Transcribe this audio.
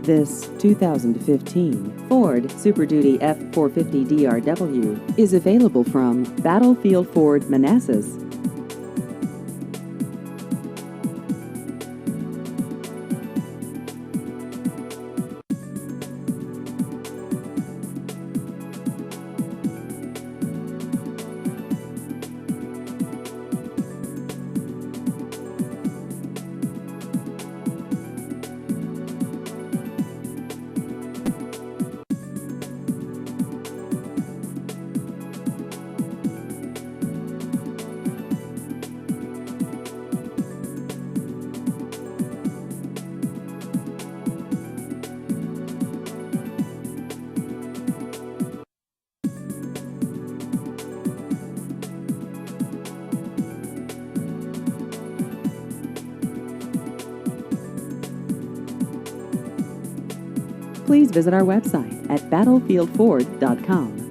This 2015 Ford Super Duty F-450 DRW is available from Battlefield Ford, Manassas. Please visit our website at battlefieldford.com.